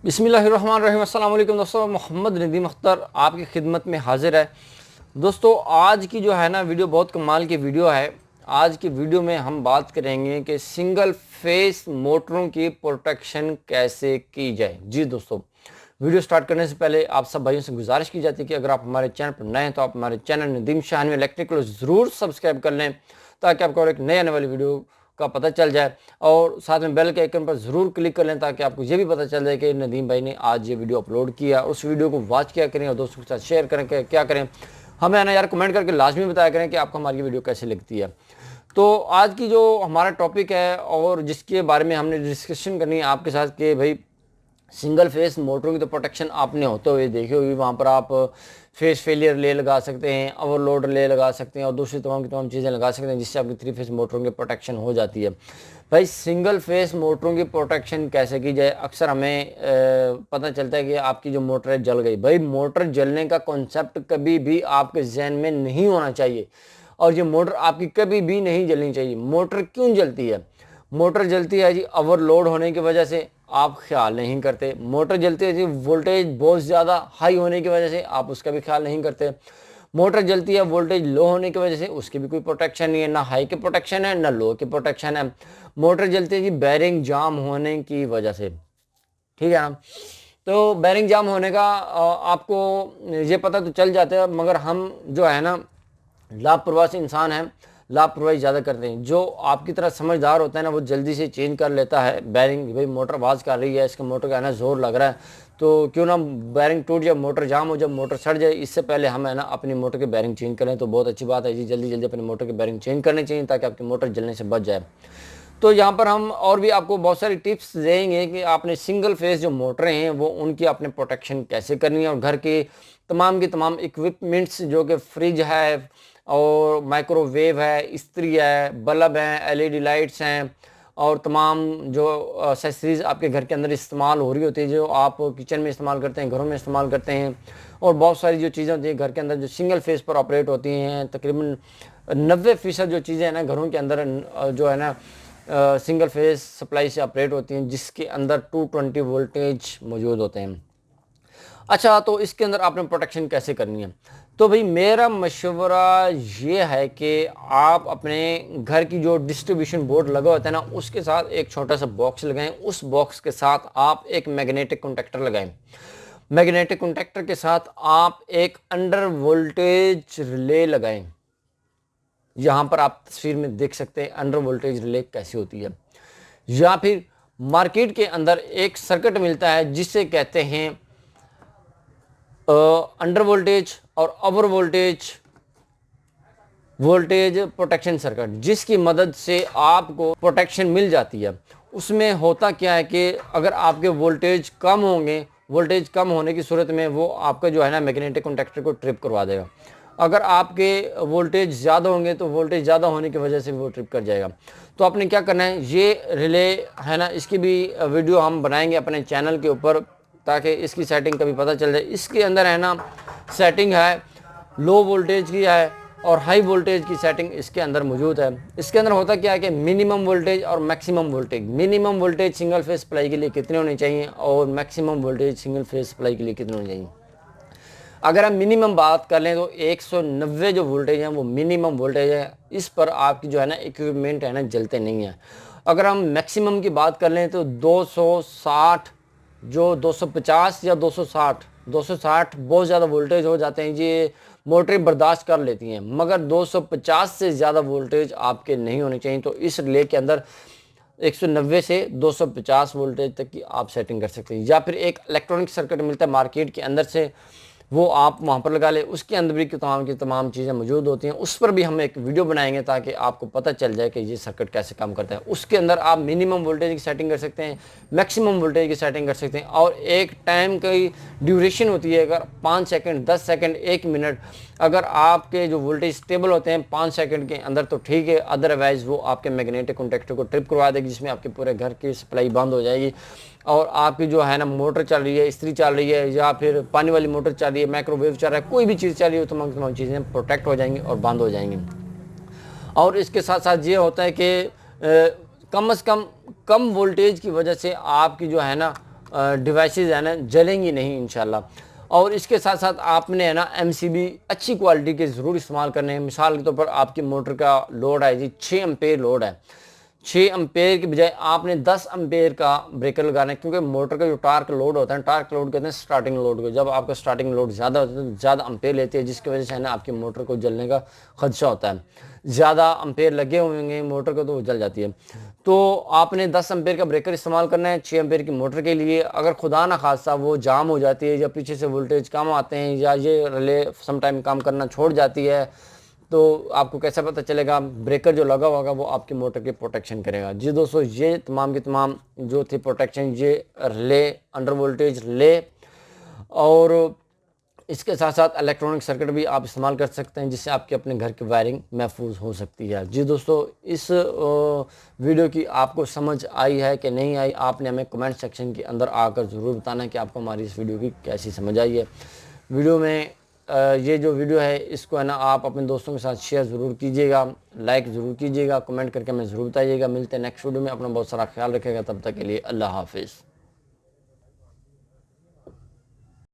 बिस्मिल्लाहिर्रहमानिर्रहीम। अस्सलाम वालेकुम दोस्तों, मोहम्मद नदीम अख्तर आपकी खिदमत में हाजिर है। दोस्तों आज की जो है ना वीडियो बहुत कमाल की वीडियो है। आज की वीडियो में हम बात करेंगे कि सिंगल फेस मोटरों की प्रोटेक्शन कैसे की जाए। जी दोस्तों, वीडियो स्टार्ट करने से पहले आप सब भाइयों से गुजारिश की जाती है कि अगर आप हमारे चैनल पर नए हैं तो आप हमारे चैनल नदीम शाहनवी इलेक्ट्रिकल ज़रूर सब्सक्राइब कर लें ताकि आपको एक नए आने वाली वीडियो का पता चल जाए, और साथ में बेल के आइकन पर ज़रूर क्लिक कर लें ताकि आपको ये भी पता चल जाए कि नदीम भाई ने आज ये वीडियो अपलोड किया। उस वीडियो को वॉच किया करें और दोस्तों के साथ शेयर करें। क्या करें, हमें ना यार कमेंट करके लाजमी बताया करें कि आपको हमारी वीडियो कैसी लगती है। तो आज की जो हमारा टॉपिक है और जिसके बारे में हमने डिस्कशन करनी है आपके साथ कि भाई सिंगल फेस मोटरों की तो प्रोटेक्शन आपने होते हुए देखी होगी। वहाँ पर आप फेस फेलियर ले लगा सकते हैं, ओवरलोड ले लगा सकते हैं और दूसरी तमाम की तमाम चीज़ें लगा सकते हैं जिससे आपकी 3 फेस मोटरों की प्रोटेक्शन हो जाती है। भाई सिंगल फेस मोटरों की प्रोटेक्शन कैसे की जाए? अक्सर हमें पता चलता है कि आपकी जो मोटर है जल गई। भाई मोटर जलने का कॉन्सेप्ट कभी भी आपके जहन में नहीं होना चाहिए और ये मोटर आपकी कभी भी नहीं जलनी चाहिए। मोटर क्यों जलती है? मोटर जलती है जी ओवरलोड होने की वजह से, आप ख्याल नहीं करते। मोटर जलती है जी वोल्टेज बहुत ज़्यादा हाई होने की वजह से, आप उसका भी ख्याल नहीं करते। मोटर जलती है वोल्टेज लो होने की वजह से, उसकी भी कोई प्रोटेक्शन नहीं है, ना हाई की प्रोटेक्शन है ना लो की प्रोटेक्शन है। मोटर जलती है जी बैरिंग जाम होने की वजह से, ठीक है ना। तो बैरिंग जाम होने का आपको ये पता तो चल जाता है, मगर हम जो है ना लापरवाह इंसान हैं, लापरवाही ज़्यादा करते हैं। जो आपकी तरह समझदार होता है ना वो जल्दी से चेंज कर लेता है बैरिंग। भाई मोटर आवाज़ कर रही है, इसका मोटर का है ना ज़ोर लग रहा है, तो क्यों ना बैरिंग टूट जाए, मोटर जाम हो जाए, मोटर सड़ जाए, इससे पहले हम है ना अपनी मोटर के बैरिंग चेंज करें तो बहुत अच्छी बात है जी। जल्दी जल्दी अपनी मोटर के बैरिंग चेंज करने चाहिए ताकि आपकी मोटर जलने से बच जाए। तो यहाँ पर हम और भी आपको बहुत सारी टिप्स देंगे कि आपने सिंगल फेस जो मोटरें हैं वो उनकी आपने प्रोटेक्शन कैसे करनी है, और घर के तमाम की तमाम इक्विपमेंट्स जो कि फ्रिज है और माइक्रोवेव है, इस्त्री है, बल्ब हैं, एलईडी लाइट्स हैं और तमाम जो एक्सेसरीज आपके घर के अंदर इस्तेमाल हो रही होती है, जो आप किचन में इस्तेमाल करते हैं, घरों में इस्तेमाल करते हैं, और बहुत सारी जो चीज़ें होती हैं घर के अंदर जो सिंगल फेस पर ऑपरेट होती हैं, तकरीबन 90% जो चीज़ें हैं ना घरों के अंदर जो है ना सिंगल फेस सप्लाई से ऑपरेट होती हैं, जिसके अंदर 220 वोल्टेज मौजूद होते हैं। अच्छा, तो इसके अंदर आपने प्रोटेक्शन कैसे करनी है? तो भाई मेरा मशवरा ये है कि आप अपने घर की जो डिस्ट्रीब्यूशन बोर्ड लगा होता है ना उसके साथ एक छोटा सा बॉक्स लगाएं। उस बॉक्स के साथ आप एक मैग्नेटिक कॉन्टेक्टर लगाएं। मैग्नेटिक कॉन्टेक्टर के साथ आप एक अंडर वोल्टेज रिले लगाएं। यहाँ पर आप तस्वीर में देख सकते हैं अंडर वोल्टेज रिले कैसी होती है। या फिर मार्केट के अंदर एक सर्किट मिलता है जिसे कहते हैं अंडर वोल्टेज और ओवर वोल्टेज प्रोटेक्शन सर्किट, जिसकी मदद से आपको प्रोटेक्शन मिल जाती है। उसमें होता क्या है कि अगर आपके वोल्टेज कम होंगे, वोल्टेज कम होने की सूरत में वो आपका जो है ना मैग्नेटिक कॉन्टेक्टर को ट्रिप करवा देगा। अगर आपके वोल्टेज ज़्यादा होंगे तो वोल्टेज ज़्यादा होने की वजह से वो ट्रिप कर जाएगा। तो आपने क्या करना है, ये रिले है ना इसकी भी वीडियो हम बनाएंगे अपने चैनल के ऊपर ताकि इसकी सेटिंग कभी पता चल जाए। इसके अंदर है ना सेटिंग है लो वोल्टेज की है और हाई वोल्टेज की सेटिंग इसके अंदर मौजूद है। इसके अंदर होता क्या है कि मिनिमम वोल्टेज और maximum voltage, minimum voltage single phase supply के लिए कितने होने चाहिए और maximum voltage single phase supply के लिए कितने होने चाहिए। अगर हम मिनिमम बात कर लें तो 190 जो वोल्टेज है वो मिनिमम वोल्टेज है। इस पर आपकी जो है ना इक्विपमेंट है ना जलते नहीं है। अगर हम मैक्सिमम की बात कर लें तो 260, जो 250 या 260 बहुत ज़्यादा वोल्टेज हो जाते हैं, ये मोटरें बर्दाश्त कर लेती हैं, मगर 250 से ज़्यादा वोल्टेज आपके नहीं होने चाहिए। तो इस रिले के अंदर 190 से 250 वोल्टेज तक की आप सेटिंग कर सकते हैं। या फिर एक इलेक्ट्रॉनिक सर्किट मिलता है मार्केट के अंदर से, वो आप वहाँ पर लगा ले। उसके अंदर भी की तमाम चीज़ें मौजूद होती हैं। उस पर भी हम एक वीडियो बनाएंगे ताकि आपको पता चल जाए कि ये सर्किट कैसे काम करता है। उसके अंदर आप मिनिमम वोल्टेज की सेटिंग कर सकते हैं, मैक्सिमम वोल्टेज की सेटिंग कर सकते हैं, और एक टाइम की ड्यूरेशन होती है। अगर 5 सेकंड, 10 सेकंड, 1 मिनट, अगर आपके जो वोल्टेज स्टेबल होते हैं 5 सेकंड के अंदर तो ठीक है, अदरवाइज़ वो आपके मैग्नेटिक कॉन्टेक्टर को ट्रिप करवा देगी, जिसमें आपके पूरे घर की सप्लाई बंद हो जाएगी और आपकी जो है ना मोटर चल रही है, इस्त्री चल रही है, या फिर पानी वाली मोटर चल रही है, माइक्रोवेव चल रहा है, कोई भी चीज़ चल रही है, तमाम चीज़ें प्रोटेक्ट हो जाएंगी और बंद हो जाएंगी। और इसके साथ साथ ये होता है कि कम से कम वोल्टेज की वजह से आपकी जो है ना डिवाइसेस है ना जलेंगी नहीं इंशाल्लाह। और इसके साथ साथ आपने है ना MCB अच्छी क्वालिटी के ज़रूर इस्तेमाल करने हैं। मिसाल के तौर पर आपकी मोटर का लोड है जी 6 एम्पेयर लोड है, 6 एम्पेयर की बजाय आपने 10 एम्पेयर का ब्रेकर लगाना है, क्योंकि मोटर का जो टार्क लोड होता है, टार्क लोड कहते हैं स्टार्टिंग लोड को, जब आपका स्टार्टिंग लोड ज़्यादा होता है तो ज़्यादा एम्पेयर लेती है, जिसकी वजह से है ना आपकी मोटर को जलने का खदशा होता है। ज़्यादा एम्पेयर लगे हुए होंगे मोटर को तो वो जल जाती है। तो आपने 10 एम्पेयर का ब्रेकर इस्तेमाल करना है 6 एम्पेयर की मोटर के लिए। अगर खुदा ना खासा वो जाम हो जाती है या पीछे से वोल्टेज कम आते हैं या ये रिले समटाइम काम करना छोड़ जाती है, तो आपको कैसे पता चलेगा? ब्रेकर जो लगा होगा वो आपकी मोटर की प्रोटेक्शन करेगा। जी दोस्तों, ये तमाम की तमाम जो थी प्रोटेक्शन, ये रिले, अंडर वोल्टेज रिले और इसके साथ साथ इलेक्ट्रॉनिक सर्किट भी आप इस्तेमाल कर सकते हैं, जिससे आपके अपने घर की वायरिंग महफूज हो सकती है। जी दोस्तों, इस वीडियो की आपको समझ आई है कि नहीं आई, आपने हमें कमेंट सेक्शन के अंदर आकर ज़रूर बताना है कि आपको हमारी इस वीडियो की कैसी समझ आई है। वीडियो में ये जो वीडियो है इसको है ना आप अपने दोस्तों के साथ शेयर ज़रूर कीजिएगा, लाइक ज़रूर कीजिएगा, कमेंट करके हमें ज़रूर बताइएगा। मिलते हैं नेक्स्ट वीडियो में। अपना बहुत सारा ख्याल रखिएगा, तब तक के लिए अल्लाह हाफिज़।